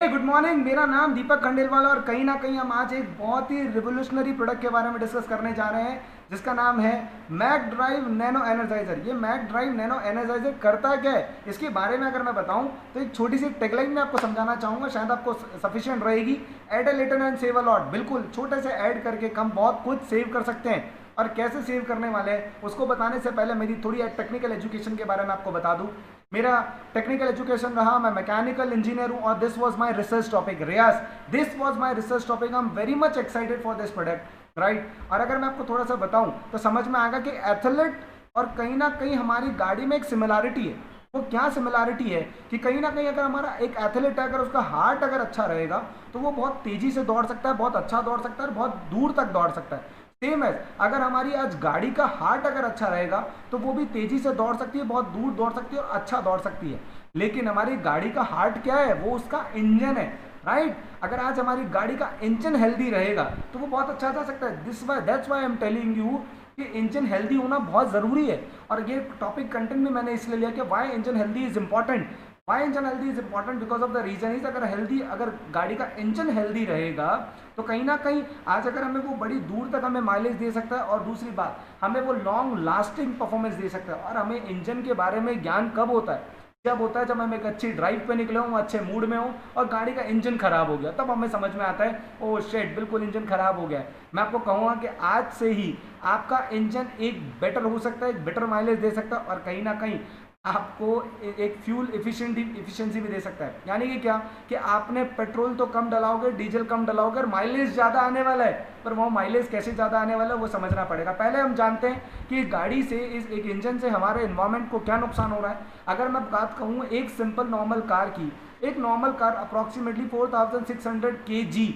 Good morning. मेरा नाम दीपक खंडेलवाल और कहीं ना कहीं हम आज एक बहुत ही रिवोल्यूशनरी प्रोडक्ट के बारे में डिस्कस करने जा रहे हैं जिसका नाम है मैक ड्राइव नैनो एनर्जाइजर। ये मैक ड्राइव नैनो एनर्जाइजर करता क्या है, इसके बारे में अगर मैं बताऊं तो एक छोटी सी टेगलाइन में आपको समझाना चाहूंगा, शायद आपको सफिशिएंट रहेगी। Add a little and save a lot. बिल्कुल छोटे से ऐड करके हम बहुत कुछ सेव कर सकते हैं। और कैसे सेव करने वाले हैं उसको बताने से पहले मेरी थोड़ी टेक्निकल एजुकेशन के बारे में आपको बता दूं। मेरा टेक्निकल एजुकेशन रहा, मैं मैकेनिकल इंजीनियर हूं और this was my research topic. Riyaz, this was my research topic. I am very much excited for this product, right. और अगर मैं आपको थोड़ा सा बताऊं तो समझ में आएगा कि एथलेट और कहीं ना कहीं हमारी गाड़ी में एक सिमिलैरिटी है। वो क्या सिमिलैरिटी है कि कहीं ना कहीं अगर हमारा एक एथलीट है, अगर उसका हार्ट अगर अच्छा रहेगा तो वो बहुत तेजी से दौड़ सकता है, बहुत अच्छा दौड़ सकता है और बहुत दूर तक दौड़ सकता है। सेम है, अगर हमारी आज गाड़ी का हार्ट अगर अच्छा रहेगा तो वो भी तेजी से दौड़ सकती है, बहुत दूर दौड़ सकती है और अच्छा दौड़ सकती है। लेकिन हमारी गाड़ी का हार्ट क्या है, वो उसका इंजन है, राइट। अगर आज हमारी गाड़ी का इंजन हेल्दी रहेगा तो वो बहुत अच्छा जा सकता है। That's why I am telling you कि इंजन हेल्दी होना बहुत ज़रूरी है। और ये टॉपिक कंटेंट भी मैंने इसलिए लिया कि why engine healthy is important. Why engine healthy is important because of the reason is, अगर गाड़ी का इंजन हेल्दी रहेगा तो कहीं ना कहीं आज अगर हमें वो बड़ी दूर तक हमें माइलेज दे सकता है और दूसरी बात हमें वो लॉन्ग लास्टिंग परफॉर्मेंस दे सकता है। और हमें इंजन के बारे में ज्ञान कब होता है, जब होता है जब हम एक अच्छी ड्राइव पे निकले हों, अच्छे मूड में हो और गाड़ी का इंजन खराब हो गया, तब हमें समझ में आता है ओ शेट, बिल्कुल इंजन खराब हो गया है। मैं आपको कहूँगा कि आज से ही आपका इंजन एक बेटर हो सकता है, एक बेटर माइलेज दे सकता है और कहीं ना कहीं आपको एक फ्यूल इफिशिएंसी भी दे सकता है। यानी कि क्या कि आपने पेट्रोल तो कम डलाओगे, डीजल कम डलाओगे, माइलेज ज़्यादा आने वाला है। पर वो माइलेज कैसे ज़्यादा आने वाला है वो समझना पड़ेगा। पहले हम जानते हैं कि गाड़ी से, इस एक इंजन से हमारे इन्वायरमेंट को क्या नुकसान हो रहा है। अगर मैं बात कहूँ एक सिंपल नॉर्मल कार की, एक normal car approximately 4600 kg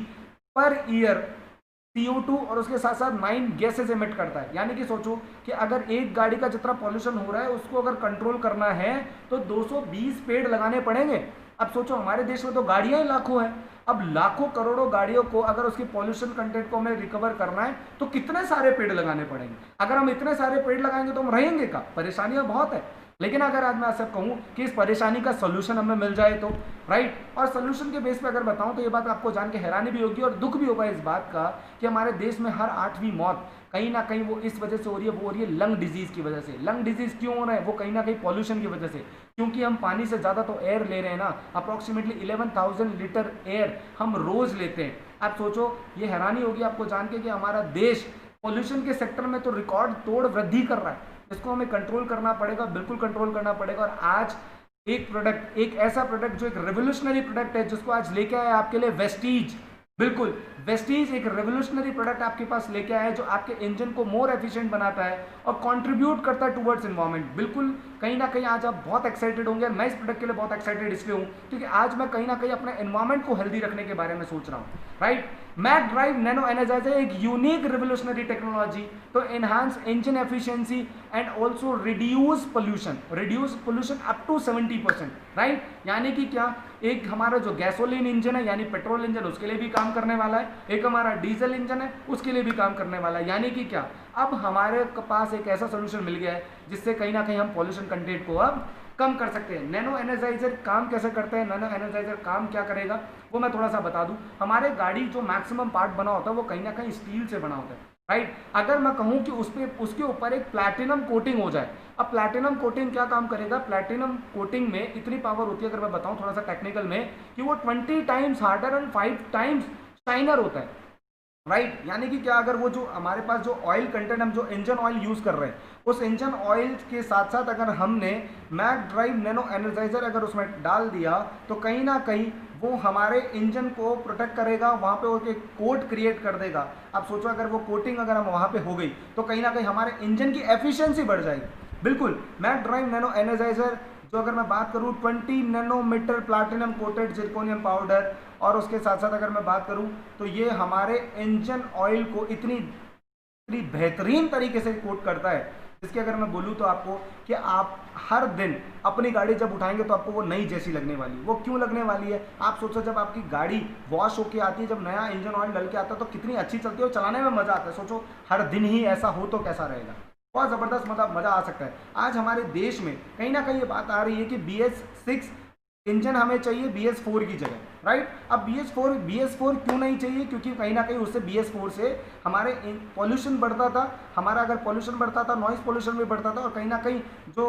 per year CO2 और उसके साथ साथ 9 गैसेस एमिट करता है। यानी कि सोचो कि अगर एक गाड़ी का जितना पॉल्यूशन हो रहा है उसको अगर कंट्रोल करना है तो 220 पेड़ लगाने पड़ेंगे। अब सोचो हमारे देश में तो गाड़ियां ही लाखों हैं, अब लाखों करोड़ों गाड़ियों को अगर उसकी पॉल्यूशन कंटेंट को हमें रिकवर करना है तो कितने सारे पेड़ लगाने पड़ेंगे। अगर हम इतने सारे पेड़ लगाएंगे तो हम रहेंगे का, परेशानियां बहुत है। लेकिन अगर आज मैं आपसे कहूँ कि इस परेशानी का सोल्यूशन हमें मिल जाए तो, राइट। और सोल्यूशन के बेस पे अगर बताऊँ तो ये बात आपको जान के हैरानी भी होगी और दुख भी होगा इस बात का कि हमारे देश में हर 8वीं मौत कहीं ना कहीं वो इस वजह से हो रही है, वो हो रही है लंग डिजीज की वजह से। लंग डिजीज क्यों हो रहा है, वो कहीं ना कहीं पॉल्यूशन की वजह से, क्योंकि हम पानी से ज़्यादा तो एयर ले रहे हैं ना। अप्रॉक्सीमेटली 11,000 लीटर एयर हम रोज लेते हैं। आप सोचो, ये हैरानी होगी आपको जान के कि हमारा देश पॉल्यूशन के सेक्टर में तो रिकॉर्ड तोड़ वृद्धि कर रहा है। इसको हमें कंट्रोल करना पड़ेगा, बिल्कुल कंट्रोल करना पड़ेगा। और आज एक प्रोडक्ट, एक ऐसा प्रोडक्ट जो एक रेवोल्यूशनरी प्रोडक्ट है जिसको आज लेके आया आपके लिए वेस्टीज। बिल्कुल वेस्टीज एक रेवोल्यूशनरी प्रोडक्ट आपके पास लेके आया है जो आपके इंजन को मोर एफिशिएंट बनाता है और कंट्रीब्यूट करता है टुवर्ड्स एनवायरनमेंट। बिल्कुल कहीं ना कहीं आज आप बहुत एक्साइटेड होंगे। मैं इस प्रोडक्ट के लिए बहुत एक्साइटेड इसलिए हूँ क्योंकि आज मैं कहीं ना कहीं अपने एनवायरनमेंट को हेल्दी रखने के बारे में सोच रहा हूँ, right. Mac drive nano energiser एक unique revolutionary technology to enhance engine efficiency and also reduce pollution up to 70%, right. यानी कि क्या, एक हमारा जो गैसोलीन इंजन है यानी पेट्रोल इंजन उसके लिए भी काम करने वाला है, एक हमारा डीजल इंजन है उसके लिए भी काम करने वाला है। यानी कि क्या, अब हमारे पास एक ऐसा सोल्यूशन मिल गया है जिससे कहीं ना कहीं हम पॉल्यूशन कंटेंट को अब कम कर सकते हैं। नैनो एनर्जाइजर काम कैसे करते हैं, नैनो एनर्जाइजर काम क्या करेगा वो मैं थोड़ा सा बता दूं। हमारे गाड़ी जो मैक्सिमम पार्ट बना होता है वो कहीं ना कहीं स्टील से बना होता है, राइट। अगर मैं कहूं कि उसके ऊपर एक प्लैटिनम कोटिंग हो जाए, अब प्लैटिनम कोटिंग क्या काम करेगा, प्लैटिनम कोटिंग में इतनी पावर होती है, अगर मैं बताऊं थोड़ा सा टेक्निकल में, कि वो 20 times harder and 5 times shiner होता है, राइट। यानी कि क्या, अगर वो जो हमारे पास जो ऑयल कंटेंट, हम जो इंजन ऑयल यूज कर रहे हैं उस इंजन ऑयल के साथ साथ अगर हमने मैक ड्राइव नैनो एनर्जाइजर अगर उसमें डाल दिया तो कहीं ना कहीं वो हमारे इंजन को प्रोटेक्ट करेगा, वहाँ पे वो एक कोट क्रिएट कर देगा। आप सोचो अगर वो कोटिंग अगर हम वहाँ पे हो गई तो कहीं ना कहीं हमारे इंजन की एफिशिएंसी बढ़ जाएगी। बिल्कुल मैक ड्राइव नैनो एनर्जाइजर जो अगर मैं बात करूँ 20 nanometre platinum coated zirconium powder, और उसके साथ साथ अगर मैं बात करूँ तो ये हमारे इंजन ऑयल को इतनी बेहतरीन तरीके से कोट करता है जिसके अगर मैं बोलूँ तो आपको कि आप हर दिन अपनी गाड़ी जब उठाएंगे तो आपको वो नई जैसी लगने वाली है। वो क्यों लगने वाली है, आप सोचो जब आपकी गाड़ी वॉश होके आती है, जब नया इंजन ऑयल डल के आता है तो कितनी अच्छी चलती है और चलाने में मजा आता है। सोचो हर दिन ही ऐसा हो तो कैसा रहेगा, बहुत ज़बरदस्त मज़ा आ सकता है। आज हमारे देश में कहीं ना कहीं ये बात आ रही है कि BS6 इंजन हमें चाहिए BS4 की जगह। राइट। अब BS4 क्यों नहीं चाहिए, क्योंकि कहीं ना कहीं उससे BS4 से हमारे पॉल्यूशन बढ़ता था, हमारा अगर पॉल्यूशन बढ़ता था नॉइस पॉल्यूशन भी बढ़ता था, और कहीं ना कहीं जो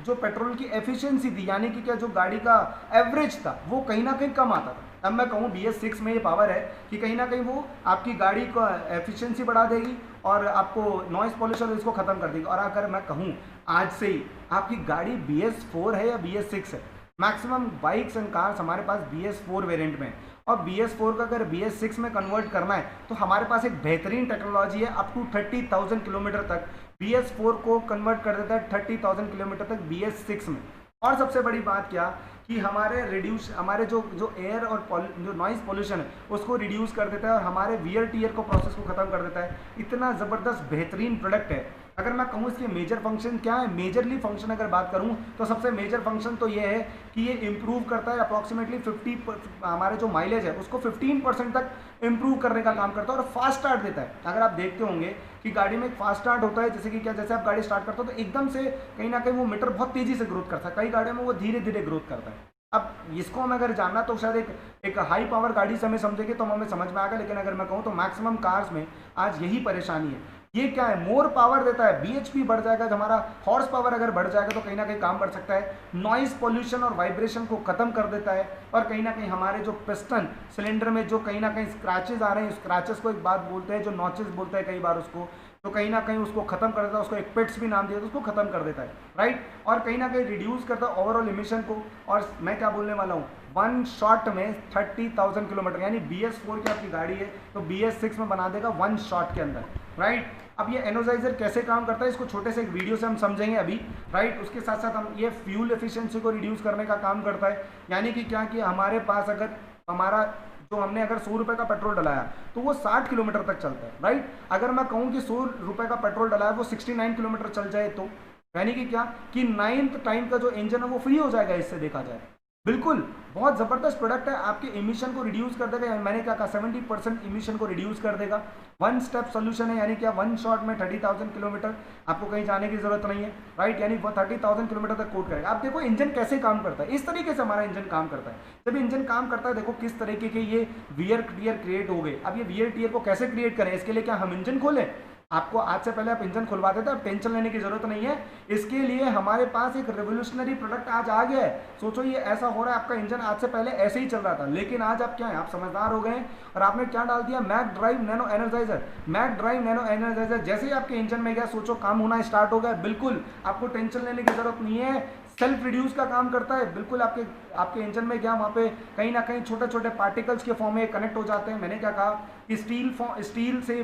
जो पेट्रोल की एफिशिएंसी थी, यानी कि क्या जो गाड़ी का एवरेज था वो कहीं ना कहीं कम आता था। अब मैं कहूँ BS6 में ये पावर है कि कहीं ना कहीं वो आपकी गाड़ी का एफिशिएंसी बढ़ा देगी और आपको नॉइस पॉल्यूशन इसको ख़त्म कर देगी। और अगर मैं कहूँ आज से ही आपकी गाड़ी BS4 है या BS6 है, मैक्सिमम बाइक्स एंड कार्स हमारे पास BS4 वेरिएंट में है, और BS4 का अगर BS6 में कन्वर्ट करना है तो हमारे पास एक बेहतरीन टेक्नोलॉजी है, अप टू 30,000 किलोमीटर तक BS4 को कन्वर्ट कर देता है 30,000 किलोमीटर तक BS6 में। और सबसे बड़ी बात क्या कि हमारे जो एयर और जो नॉइस पोल्यूशन है उसको रिड्यूस कर देता है और हमारे वियर टीयर को प्रोसेस को ख़त्म कर देता है। इतना ज़बरदस्त बेहतरीन प्रोडक्ट है। अगर मैं कहूँ इसके मेजर फंक्शन क्या है, मेजरली फंक्शन अगर बात करूँ तो सबसे मेजर फंक्शन तो ये है कि ये इम्प्रूव करता है अप्रॉक्सीमेटली 50, हमारे जो माइलेज है उसको 15% तक इम्प्रूव करने का काम करता है, और फास्ट स्टार्ट देता है। अगर आप देखते होंगे कि गाड़ी में एक फास्ट स्टार्ट होता है, जैसे कि क्या, जैसे आप गाड़ी स्टार्ट करते हो तो एकदम से कहीं ना कहीं वो मीटर बहुत तेज़ी से ग्रोथ करता है, कई गाड़ियों में वो धीरे धीरे ग्रोथ करता है। अब इसको हम अगर जानना तो शायद एक हाई पावर गाड़ी से हमें समझेंगे तो हमें समझ में आएगा, लेकिन अगर मैं कहूँ तो मैक्सिमम कार्स में आज यही परेशानी है। ये क्या है, मोर पावर देता है, BHP बढ़ जाएगा, हमारा हॉर्स पावर अगर बढ़ जाएगा तो कहीं ना कहीं काम बढ़ सकता है, नॉइस पोल्यूशन और वाइब्रेशन को खत्म कर देता है, और कहीं ना कहीं हमारे जो पिस्टन सिलेंडर में जो कहीं ना कहीं स्क्रैचेस आ रहे हैं, स्क्रैचेस को एक बात बोलते हैं जो नॉचेस बोलते हैं कई बार उसको, तो कहीं ना कहीं उसको खत्म कर देता है, उसको एक पिट्स भी नाम दिया तो उसको खत्म कर देता है, राइट। और कहीं ना कहीं रिड्यूस करता है ओवरऑल इमिशन को। और मैं क्या बोलने वाला हूँ, वन शॉट में 30,000 किलोमीटर, यानी BS4 की आपकी गाड़ी है तो BS6 में बना देगा वन शॉट के अंदर, राइट। अब ये एनर्जाइजर कैसे काम करता है इसको छोटे से एक वीडियो से हम समझेंगे अभी, राइट। उसके साथ साथ हम ये फ्यूल एफिशिएंसी को रिड्यूस करने का काम करता है, यानी कि क्या कि हमारे पास अगर हमारा जो हमने अगर 100 रुपये का पेट्रोल डलाया तो वो 60 किलोमीटर तक चलता है, राइट। अगर मैं कहूँ कि 100 रुपये का पेट्रोल डलाया वो 69 किलोमीटर चल जाए तो यानी कि क्या कि 9th टाइम का जो इंजन है वो फ्री हो जाएगा, इससे देखा जाए। बिल्कुल बहुत ज़बरदस्त प्रोडक्ट है, आपके इमिशन को रिड्यूस कर देगा। मैंने क्या कहा 70% इमिशन को रिड्यूस कर देगा। वन स्टेप सोल्यूशन है, यानी क्या वन शॉट में 30,000 किलोमीटर, आपको कहीं जाने की जरूरत नहीं है, राइट। यानी वो 30,000 किलोमीटर तक कोट करेगा। आप देखो इंजन कैसे काम करता है, इस तरीके से हमारा इंजन काम करता है। जब इंजन काम करता है देखो किस तरीके के ये वियर टीयर क्रिएट हो गए। अब ये वियर टीयर को कैसे क्रिएट करें, इसके लिए क्या हम इंजन खोलें? आपको आज से पहले आप इंजन खुलवा देते, अब टेंशन लेने की जरूरत नहीं है। इसके लिए हमारे पास एक रेवोल्यूशनरी प्रोडक्ट आज आ गया है। सोचो ये ऐसा हो रहा है, आपका इंजन आज से पहले ऐसे ही चल रहा था, लेकिन आज आप क्या है, आप समझदार हो गए हैं और आपने क्या डाल दिया, Mac drive nano energizer. Mac drive nano energizer जैसे ही आपके इंजन में गया, सोचो काम होना स्टार्ट हो गया। बिल्कुल आपको टेंशन लेने की जरूरत नहीं है, सेल्फ रिड्यूस का काम करता है। बिल्कुल आपके इंजन में गया, वहाँ पे कहीं ना कहीं छोटे छोटे पार्टिकल्स के फॉर्म में कनेक्ट हो जाते हैं। मैंने क्या कहा कि स्टील से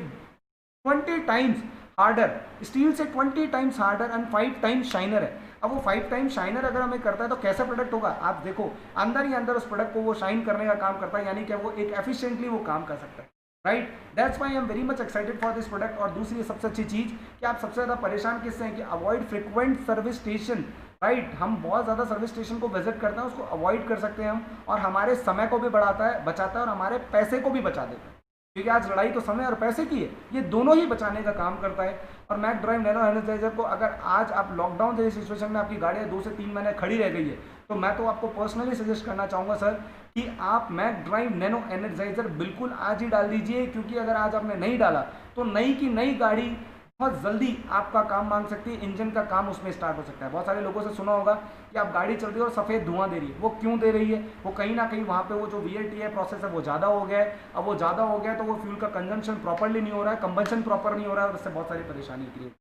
20 टाइम्स हार्डर, स्टील से 20 times harder and 5 times shiner है। अब वो 5 टाइम्स शाइनर अगर हमें करता है तो कैसा प्रोडक्ट होगा, आप देखो अंदर ही अंदर उस प्रोडक्ट को वो शाइन करने का काम करता है, यानी कि वो एक एफिशिएंटली वो काम कर सकता है, right. That's why I am very much excited for this product. और दूसरी सबसे अच्छी चीज़ कि आप सबसे ज़्यादा परेशान किससे हैं कि avoid frequent service station, right. हम बहुत ज़्यादा सर्विस स्टेशन को विजिट करते हैं, उसको अवॉइड कर सकते हैं हम, और हमारे समय को भी बचाता है और हमारे पैसे को भी बचा देता है, क्योंकि आज लड़ाई तो समय और पैसे की है, ये दोनों ही बचाने का काम करता है। और मैक ड्राइव नैनो एनर्जाइजर को अगर आज आप लॉकडाउन जैसी सिचुएशन में आपकी गाड़ियाँ 2 से 3 महीने खड़ी रह गई है, तो मैं तो आपको पर्सनली सजेस्ट करना चाहूँगा सर कि आप मैक ड्राइव नैनो एनर्जाइजर बिल्कुल आज ही डाल दीजिए, क्योंकि अगर आज आपने नहीं डाला तो नई की नई गाड़ी बहुत जल्दी आपका काम मांग सकती है, इंजन का काम उसमें स्टार्ट हो सकता है। बहुत सारे लोगों से सुना होगा कि आप गाड़ी चल रही है और सफ़ेद धुआं दे रही है, वो क्यों दे रही है, वो कहीं ना कहीं वहाँ पे वो जो VLTI प्रोसेस है वो ज़्यादा हो गया है। अब वो ज़्यादा हो गया है तो वो फ्यूल का कंजम्पशन प्रॉपरली नहीं हो रहा है, कंबंशन प्रॉपर नहीं हो रहा है, और उससे बहुत सारी परेशानी क्रिएट।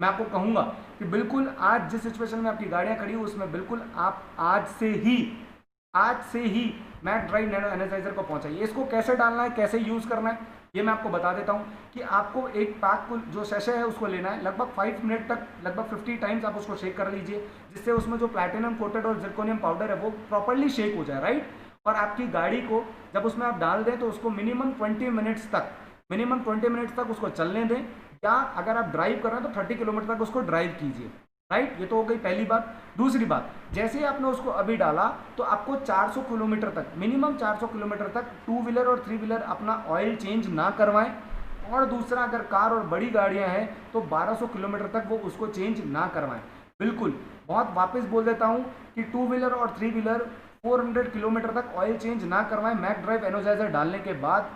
मैं आपको कहूँगा कि बिल्कुल आज जिस सिचुएशन में आपकी गाड़ियाँ खड़ी हो उसमें बिल्कुल आप आज से ही मैक ड्राइव नैनो एनर्जाइजर को पहुँचाइए। इसको कैसे डालना है, कैसे यूज़ करना है, ये मैं आपको बता देता हूँ कि आपको एक पैक को जो सेशे है उसको लेना है, लगभग 5 मिनट तक लगभग 50 टाइम्स आप उसको शेक कर लीजिए, जिससे उसमें जो प्लैटिनम कोटेड और जिरकोनियम पाउडर है वो प्रॉपरली शेक हो जाए, राइट। और आपकी गाड़ी को जब उसमें आप डाल दें तो उसको मिनिमम 20 मिनट्स तक उसको चलने दें, या अगर आप ड्राइव कर रहे हैं तो 30 किलोमीटर तक उसको ड्राइव कीजिए, राइट। ये तो हो गई पहली बात। दूसरी बात, जैसे ही आपने उसको अभी डाला तो आपको 400 किलोमीटर तक, मिनिमम 400 किलोमीटर तक 2 व्हीलर और 3 व्हीलर अपना ऑयल चेंज ना करवाएं। और दूसरा, अगर कार और बड़ी गाड़ियां हैं तो 1200 किलोमीटर तक वो उसको चेंज ना करवाएं। बिल्कुल बहुत वापस बोल देता हूं कि 2 व्हीलर और 3 व्हीलर 400 किलोमीटर तक ऑयल चेंज ना करवाएं मैक ड्राइव एनर्जाइजर डालने के बाद,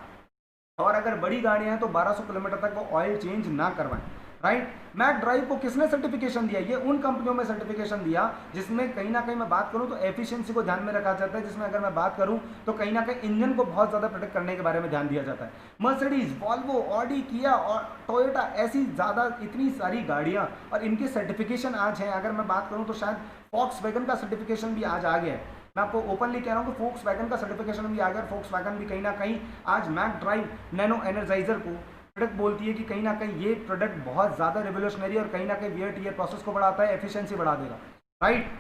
और अगर बड़ी गाड़ियां हैं तो 1200 किलोमीटर तक वो ऑयल चेंज ना करवाएं, राइट। मैक ड्राइव को किसने सर्टिफिकेशन दिया? ये उन कंपनियों में सर्टिफिकेशन दिया जिसमें कहीं ना कहीं मैं बात करूं तो एफिशिएंसी को ध्यान में रखा जाता है, जिसमें अगर मैं बात करूं तो कहीं ना कहीं इंजन को बहुत ज़्यादा प्रोटेक्ट करने के बारे में ध्यान दिया जाता है। मर्सिडीज, वॉल्वो, ऑडी, किया और टोयोटा, ऐसी ज़्यादा इतनी सारी गाड़ियाँ और इनके सर्टिफिकेशन आज हैं। अगर मैं बात करूँ तो शायद वॉक्सवैगन का सर्टिफिकेशन भी आज आ गया है। मैं आपको ओपनली कह रहा हूँ कि वॉक्सवैगन का सर्टिफिकेशन भी आ गया। वॉक्सवैगन भी कहीं ना कहीं आज मैक ड्राइव नैनो एनर्जाइजर को प्रोडक्ट बोलती है कि कहीं ना कहीं ये प्रोडक्ट बहुत ज़्यादा रिवोल्यूशनरी और कहीं ना कहीं वियर टीयर प्रोसेस को बढ़ाता है, एफिशिएंसी बढ़ा देगा, राइट।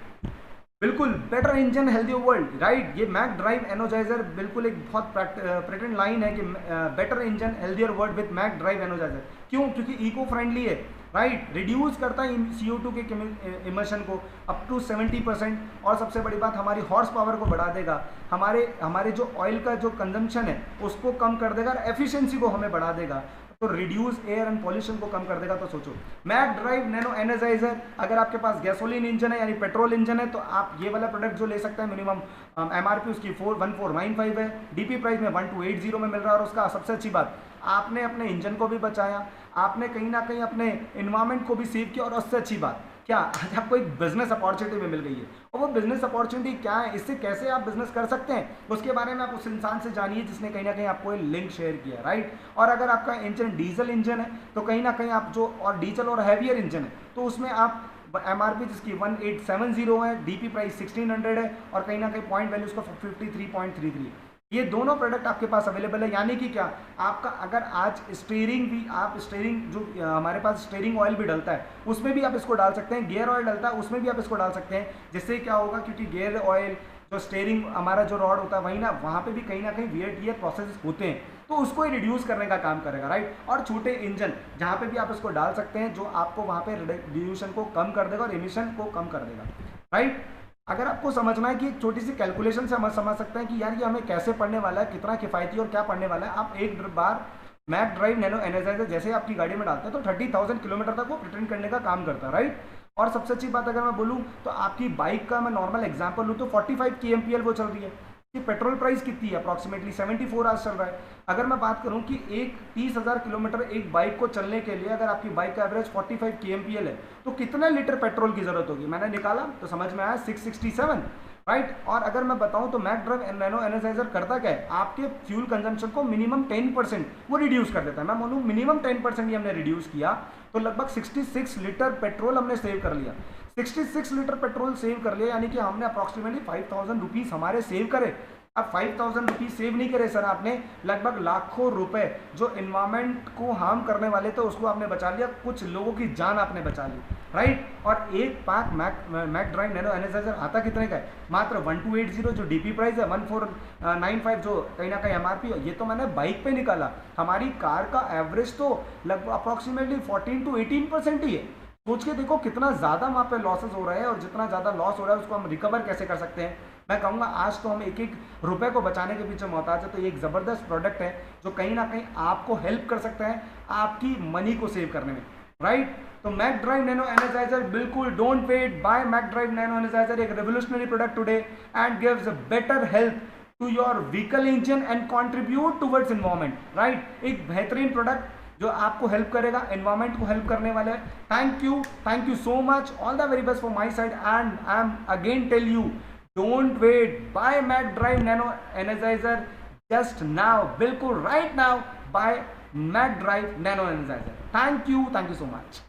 बिल्कुल better engine healthy world, right. ये मैक ड्राइव एनर्जाइजर बिल्कुल एक बहुत प्रेटेंट लाइन है कि better engine healthier world with Mac drive energizer. क्यों? क्योंकि इको फ्रेंडली है, राइट। रिड्यूस करता है CO2 के इमिशन को अप टू 70%, और सबसे बड़ी बात हमारी हॉर्स पावर को बढ़ा देगा, हमारे जो ऑयल का जो कंजम्पशन है उसको कम कर देगा और एफिशिएंसी को हमें बढ़ा देगा, तो रिड्यूस एयर एंड पॉल्यूशन को कम कर देगा। तो सोचो मैक ड्राइव नैनो एनर्जाइजर, अगर आपके पास गैसोलीन इंजन है यानी पेट्रोल इंजन है तो आप ये वाला प्रोडक्ट जो ले सकते हैं, मिनिमम MRP उसकी 1495 है, DP प्राइस में 1280 में मिल रहा है। और उसका सबसे अच्छी बात, आपने अपने इंजन को भी बचाया, आपने कहीं ना कहीं अपने इन्वायरमेंट को भी सेव किया, और उससे अच्छी बात क्या, आज आपको एक बिजनेस अपॉर्चुनिटी भी मिल गई है। और वो बिजनेस अपॉर्चुनिटी क्या है, इससे कैसे आप बिजनेस कर सकते हैं, उसके बारे में आप उस इंसान से जानिए जिसने कहीं ना कहीं आपको ये लिंक शेयर किया, राइट। और अगर आपका इंजन डीजल इंजन है तो कहीं ना कहीं आप जो, और डीजल और हैवियर इंजन है तो उसमें आप MRP जिसकी 1870 है, DP प्राइस 1600 है, और कहीं ना कहीं पॉइंट वैल्यू उसका 53.33। ये दोनों प्रोडक्ट आपके पास अवेलेबल है। यानी कि क्या, आपका अगर आज स्टीयरिंग भी, आप स्टीयरिंग जो हमारे पास स्टीयरिंग ऑयल भी डलता है उसमें भी आप इसको डाल सकते हैं, गियर ऑयल डलता है उसमें भी आप इसको डाल सकते हैं। जिससे क्या होगा, क्योंकि गियर ऑयल जो स्टीयरिंग हमारा जो रॉड होता है वही ना, वहाँ पे भी कहीं ना कहीं वियर टियर प्रोसेस होते हैं, तो उसको ही रिड्यूस करने का काम करेगा, राइट। और छोटे इंजन जहाँ पे भी आप इसको डाल सकते हैं जो आपको वहाँ पे रिड्यूशन को कम कर देगा और एमिशन को कम कर देगा, राइट। अगर आपको समझना है कि एक छोटी सी कैलकुलेशन से हम समझ सकते हैं कि यार ये हमें कैसे पड़ने वाला है, कितना किफ़ायती और क्या पड़ने वाला है, आप एक बार मैक ड्राइव नैनो एनर्जाइजर जैसे आपकी गाड़ी में डालते हैं तो 30,000 किलोमीटर तक वो रिटर्न करने का काम करता है, राइट। और सबसे अच्छी बात अगर मैं बोलूँ तो आपकी बाइक का मैं नॉर्मल एग्जाम्पल लूँ तो 45 kmpl वो चल रही है। कि पेट्रोल प्राइस कितनी है, अप्रॉक्सीमेटली 74 आज चल रहा है। अगर मैं बात करूं कि एक 30,000 किलोमीटर एक बाइक को चलने के लिए अगर आपकी बाइक का एवरेज 45 kmpl है तो कितने लीटर पेट्रोल की जरूरत होगी, मैंने निकाला तो समझ में आया 667, राइट। और अगर मैं बताऊं तो मैक ड्राइव नैनो एनर्जाइजर करता क्या है, आपके फ्यूल कंजम्पशन को मिनिमम 10% वो रिड्यूस कर देता है। मैं बोलूँ मिनिमम 10% ही हमने रिड्यूस किया तो लगभग 66 लीटर पेट्रोल हमने सेव कर लिया। 66 लीटर पेट्रोल सेव कर लिया, यानी कि हमने अप्रॉक्सीमेटली 5,000 रुपीज़ हमारे सेव करे। अब 5,000 रुपीज़ सेव नहीं करे सर आपने, लगभग लाखों रुपए जो इन्वायरमेंट को हार्म करने वाले थे उसको आपने बचा लिया, कुछ लोगों की जान आपने बचा ली, राइट। और एक pack Mac drive nano energizer आता कितने का है, मात्र 1280 जो DP प्राइस है, 1495 जो कहीं ना कहीं MRP है। ये तो मैंने बाइक पे निकाला, हमारी कार का एवरेज तो लगभग अप्रॉक्सीमेटली 14 to 18% ही है। सोच के देखो कितना ज़्यादा वहाँ पे लॉसेस हो रहा है, और जितना ज़्यादा लॉस हो रहा है उसको हम रिकवर कैसे कर सकते हैं। मैं कहूँगा आज तो हम एक एक रुपए को बचाने के पीछे मोहताज है, तो ये एक ज़बरदस्त प्रोडक्ट है जो कहीं ना कहीं आपको हेल्प कर सकता है आपकी मनी को सेव करने में, राइट। तो मैक ड्राइव नैनो एनर्जाइजर बिल्कुल don't wait, buy Mac drive nano energiser, एक revolutionary product today and gives better health to your vehicle engine and contribute towards environment, right. एक बेहतरीन प्रोडक्ट जो आपको हेल्प करेगा, एनवायरमेंट को help करने वाले। Thank you so much, all the very best from my side, and I am again tell you don't wait, buy Mac drive nano Energizer just now, बिल्कुल right now, buy Mac drive nano Energizer. Thank you so much.